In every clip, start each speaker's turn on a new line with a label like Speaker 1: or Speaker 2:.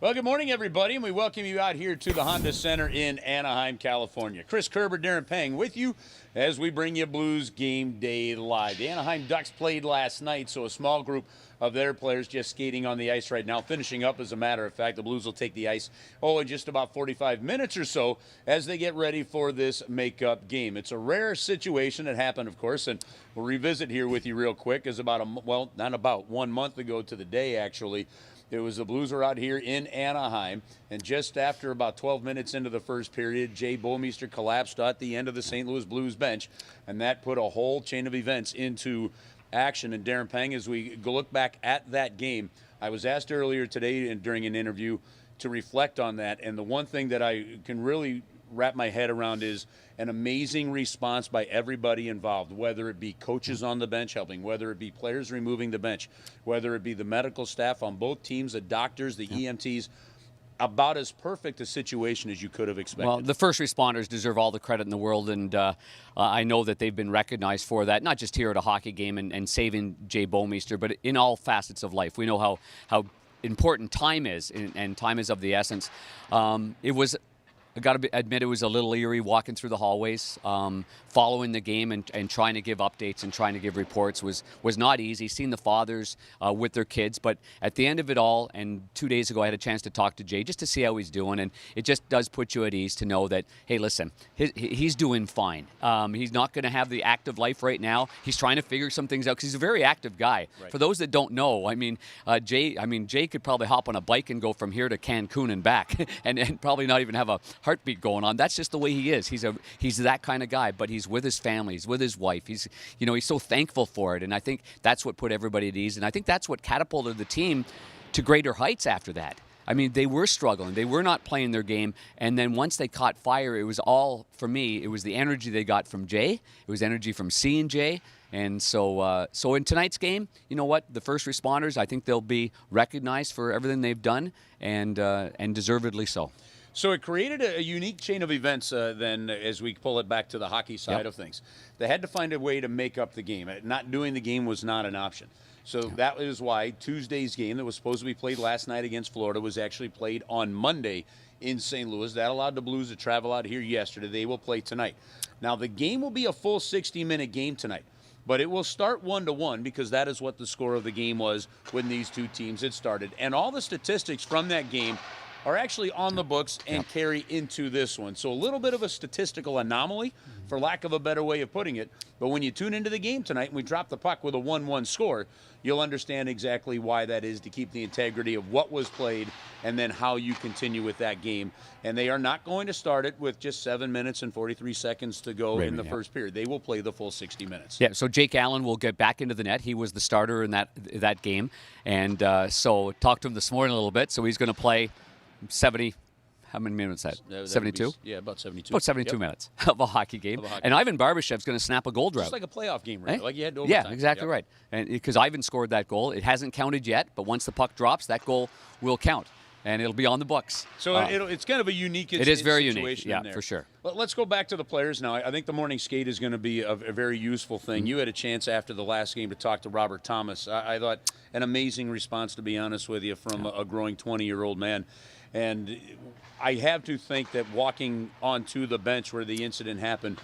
Speaker 1: Well, good morning, everybody, and we welcome you out here to the Honda Center in Anaheim, California. Kerber and Darren Pang with you as we bring you Blues Game Day live. The Anaheim Ducks played last night, so a small group of their players just skating on the ice right now, finishing up, as a matter of fact. The Blues will take the ice, in just about 45 minutes or so as they get ready for this makeup game. It's a rare situation that happened, of course, and we'll revisit here with you real quick. As about, not about 1 month ago to the day, actually, it was the Blues were out here in Anaheim, and just after about 12 minutes into the first period, Jay Bouwmeester collapsed at the end of the St. Louis Blues bench, and that put a whole chain of events into action. And Darren Pang, as we look back at that game, I was asked earlier today during an interview to reflect on that, and the one thing that I can really wrap my head around is an amazing response by everybody involved, whether it be coaches on the bench helping, whether it be players removing the bench, whether it be the medical staff on both teams, the doctors, the EMTs. About as perfect a situation as you could have expected.
Speaker 2: Well, the first responders deserve all the credit in the world, and I know that they've been recognized for that, not just here at a hockey game and saving Jay Bouwmeester, but in all facets of life. We know how important time is, and time is of the essence. I got to admit, it was a little eerie walking through the hallways, following the game and trying to give updates and trying to give reports was not easy. Seeing the fathers with their kids, but at the end of it all, and 2 days ago I had a chance to talk to Jay just to see how he's doing, and it just does put you at ease to know that, hey, listen, he's doing fine. He's not going to have the active life right now. He's trying to figure some things out because he's a very active guy. Right. For those that don't know, Jay could probably hop on a bike and go from here to Cancun and back, and probably not even have a heartbeat going on. That's just the way he is. He's that kind of guy, but he's with his family, he's with his wife. He's so thankful for it, and I think that's what put everybody at ease, and I think that's what catapulted the team to greater heights after that. I mean, they were struggling. They were not playing their game, and then once they caught fire, it was all, for me, it was the energy they got from Jay. It was energy from seeing Jay. And so in tonight's game, you know what? The first responders, I think they'll be recognized for everything they've done, and deservedly so.
Speaker 1: So it created a unique chain of events then, as we pull it back to the hockey side of things. They had to find a way to make up the game. Not doing the game was not an option. So that is why Tuesday's game that was supposed to be played last night against Florida was actually played on Monday in St. Louis. That allowed the Blues to travel out here yesterday. They will play tonight. Now, the game will be a full 60-minute game tonight, but it will start 1-1 because that is what the score of the game was when these two teams had started. And all the statistics from that game are actually on the books and carry into this one. So a little bit of a statistical anomaly, for lack of a better way of putting it. But when you tune into the game tonight and we drop the puck with a 1-1 score, you'll understand exactly why that is, to keep the integrity of what was played and then how you continue with that game. And they are not going to start it with just 7 minutes and 43 seconds to go in the first period. They will play the full 60 minutes. Yeah,
Speaker 2: so Jake Allen will get back into the net. He was the starter in that game. And so talked to him this morning a little bit. So he's going to play 70, how many minutes is that? 72?
Speaker 1: Yeah, about 72.
Speaker 2: About 72 minutes of a hockey game. And Ivan Barbashev's going to snap a goal drought.
Speaker 1: Just like a playoff game, right? Like you had to overtime.
Speaker 2: Yeah, exactly right. And because Ivan scored that goal, it hasn't counted yet, but once the puck drops, that goal will count. And it'll be on the books.
Speaker 1: So it's kind of a unique situation.
Speaker 2: It is very unique, yeah, for sure.
Speaker 1: But let's go back to the players now. I think the morning skate is going to be a very useful thing. You had a chance after the last game to talk to Robert Thomas. I thought an amazing response, to be honest with you, from a growing 20-year-old man. And I have to think that walking onto the bench where the incident happened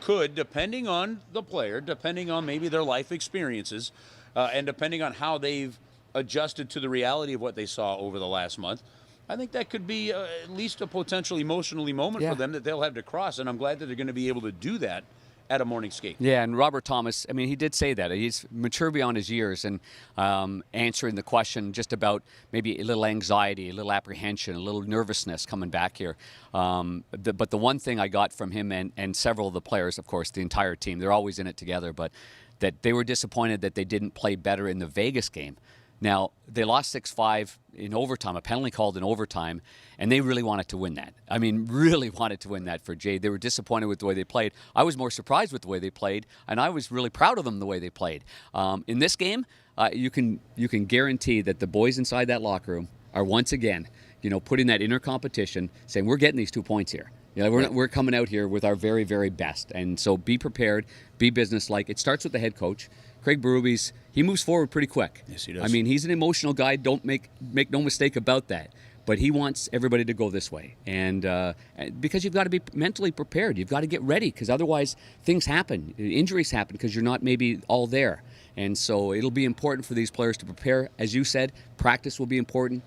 Speaker 1: could, depending on the player, depending on maybe their life experiences, and depending on how they've adjusted to the reality of what they saw over the last month, I think that could be at least a potential emotionally moment for them that they'll have to cross. And I'm glad that they're going to be able to do that at a morning skate.
Speaker 2: Yeah, and Robert Thomas, I mean, he did say that. He's mature beyond his years, and answering the question just about maybe a little anxiety, a little apprehension, a little nervousness coming back here. But the one thing I got from him and several of the players, of course, the entire team, they're always in it together, but that they were disappointed that they didn't play better in the Vegas game. Now, they lost 6-5 in overtime, a penalty called in overtime, and they really wanted to win that. I mean, really wanted to win that for Jay. They were disappointed with the way they played. I was more surprised with the way they played, and I was really proud of them the way they played. In this game, you can guarantee that the boys inside that locker room are once again, putting that inner competition, saying we're getting these 2 points here. We're coming out here with our very, very best. And so be prepared, be businesslike. It starts with the head coach. Craig Berube, he moves forward pretty quick.
Speaker 1: Yes, he does.
Speaker 2: I mean, he's an emotional guy. Don't make no mistake about that. but he wants everybody to go this way. And because you've got to be mentally prepared. You've got to get ready, because otherwise things happen. Injuries happen because you're not maybe all there. And so it'll be important for these players to prepare. As you said, practice will be important.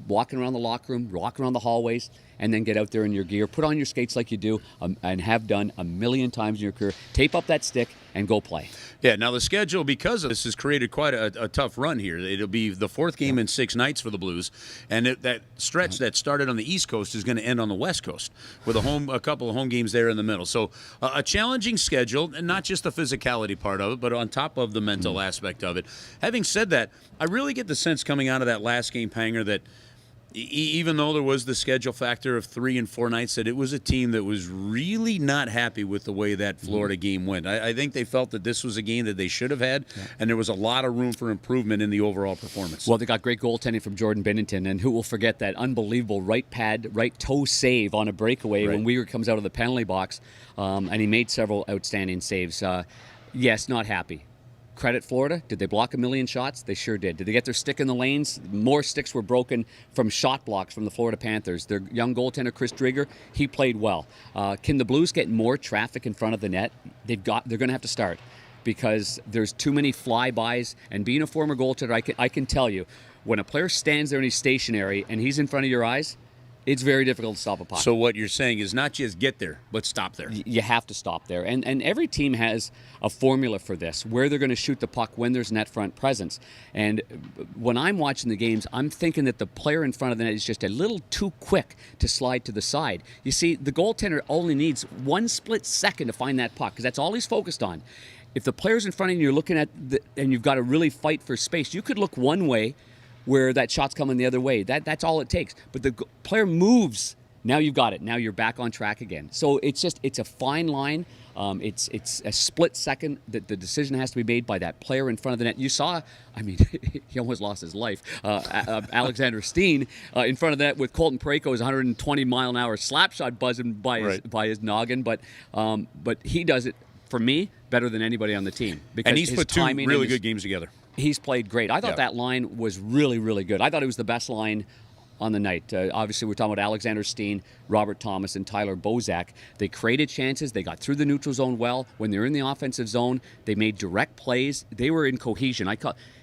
Speaker 2: Walking around the locker room, walking around the hallways, and then get out there in your gear. Put on your skates like you do and have done a million times in your career. Tape up that stick and go play.
Speaker 1: Yeah, now the schedule, because of this, has created quite a tough run here. It'll be the fourth game in 6 nights for the Blues, and that stretch that started on the East Coast is going to end on the West Coast with a couple of home games there in the middle. So a challenging schedule, and not just the physicality part of it, but on top of the mental aspect of it. Having said that, I really get the sense coming out of that last game, Panger, that even though there was the schedule factor of 3 and 4 nights, that it was a team that was really not happy with the way that Florida game went. I think they felt that this was a game that they should have had, and there was a lot of room for improvement in the overall performance.
Speaker 2: Well, they got great goaltending from Jordan Binnington, and who will forget that unbelievable right toe save on a breakaway when Weir comes out of the penalty box, and he made several outstanding saves. Yes, not happy. Credit Florida. Did they block a million shots? They sure did. Did they get their stick in the lanes? More sticks were broken from shot blocks from the Florida Panthers. Their young goaltender, Chris Drieger, he played well. Can the Blues get more traffic in front of the net? They're going to have to start, because there's too many flybys. And being a former goaltender, I can tell you, when a player stands there and he's stationary and he's in front of your eyes, it's very difficult to stop a puck.
Speaker 1: So what you're saying is not just get there, but stop there.
Speaker 2: You have to stop there. And every team has a formula for this, where they're going to shoot the puck when there's net front presence. And when I'm watching the games, I'm thinking that the player in front of the net is just a little too quick to slide to the side. You see, the goaltender only needs 1 split second to find that puck, because that's all he's focused on. If the player's in front of you, you're looking at and you've got to really fight for space, you could look one way where that shot's coming the other way. That's all it takes. But the player moves. Now you've got it. Now you're back on track again. So it's a fine line. It's a split second that the decision has to be made by that player in front of the net. You saw, I mean, he almost lost his life. Alexander Steen in front of the net with Colton Parayko's 120-mile-an-hour slap shot buzzing by his noggin. But he does it, for me, better than anybody on the team. Because
Speaker 1: and he's
Speaker 2: his
Speaker 1: put 2
Speaker 2: timing
Speaker 1: really good games together.
Speaker 2: He's played great. I thought that line was really, really good. I thought it was the best line on the night. Obviously, we're talking about Alexander Steen, Robert Thomas, and Tyler Bozak. They created chances. They got through the neutral zone well. When they're in the offensive zone, they made direct plays. They were in cohesion.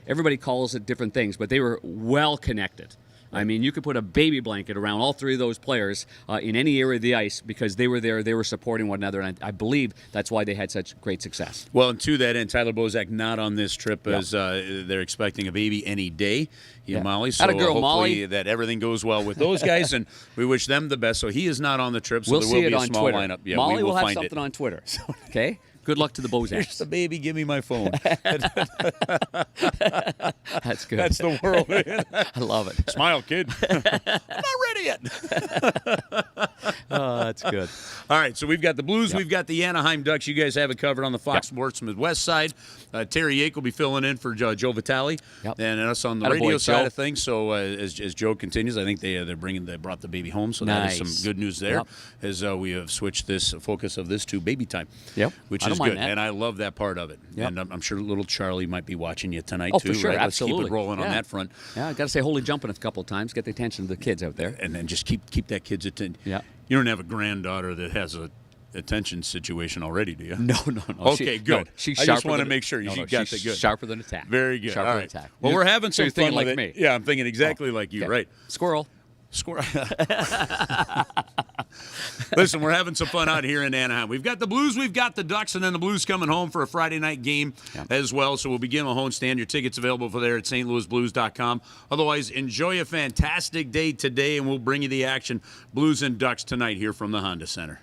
Speaker 2: Everybody calls it different things, but they were well connected. I mean, you could put a baby blanket around all 3 of those players in any area of the ice, because they were there, they were supporting one another, and I believe that's why they had such great success.
Speaker 1: Well, and to that end, Tyler Bozak not on this trip, as they're expecting a baby any day. He and Molly, so hopefully
Speaker 2: Molly.
Speaker 1: That everything goes well with those guys, and we wish them the best. So he is not on the trip, so
Speaker 2: We'll
Speaker 1: there
Speaker 2: see
Speaker 1: will be
Speaker 2: it
Speaker 1: a
Speaker 2: on
Speaker 1: small
Speaker 2: Twitter.
Speaker 1: lineup. Yeah,
Speaker 2: Molly
Speaker 1: we will
Speaker 2: have
Speaker 1: find
Speaker 2: something
Speaker 1: it.
Speaker 2: on Twitter. Okay? Good luck to the Bozaks.
Speaker 1: Here's the baby, give me my phone.
Speaker 2: That's good.
Speaker 1: That's the world, man.
Speaker 2: I love it.
Speaker 1: Smile, kid. I'm not ready yet.
Speaker 2: Oh, that's good.
Speaker 1: All right, so we've got the Blues, we've got the Anaheim Ducks. You guys have it covered on the Fox Sports Midwest side. Terry Yake will be filling in for Joe Vitale, and us on the radio side of things. So as Joe continues, I think they brought the baby home, so that is some good news there. As we have switched this focus of this to baby time, which is good, and I love that part of it. And I'm sure little Charlie might be watching you tonight too.
Speaker 2: For sure,
Speaker 1: right?
Speaker 2: absolutely.
Speaker 1: Let's keep it rolling on that front.
Speaker 2: Yeah, I got to say holy jumping a couple of times, get the attention of the kids out there,
Speaker 1: and then just keep that kid's attention.
Speaker 2: Yeah,
Speaker 1: you don't have a granddaughter that has a attention situation already, do you?
Speaker 2: No.
Speaker 1: Okay, good.
Speaker 2: She's
Speaker 1: I
Speaker 2: sharper
Speaker 1: just want to make sure you got the good.
Speaker 2: Sharper than attack.
Speaker 1: Very good.
Speaker 2: Sharper
Speaker 1: All
Speaker 2: than
Speaker 1: right.
Speaker 2: attack.
Speaker 1: Well, we're having some fun
Speaker 2: like
Speaker 1: with
Speaker 2: me.
Speaker 1: it. Yeah, I'm thinking exactly like you. Right.
Speaker 2: Squirrel.
Speaker 1: Listen, we're having some fun out here in Anaheim. We've got the Blues, we've got the Ducks, and then the Blues coming home for a Friday night game as well. So we'll begin a home stand. Your tickets available for there at stlouisblues.com. Otherwise, enjoy a fantastic day today, and we'll bring you the action. Blues and Ducks tonight here from the Honda Center.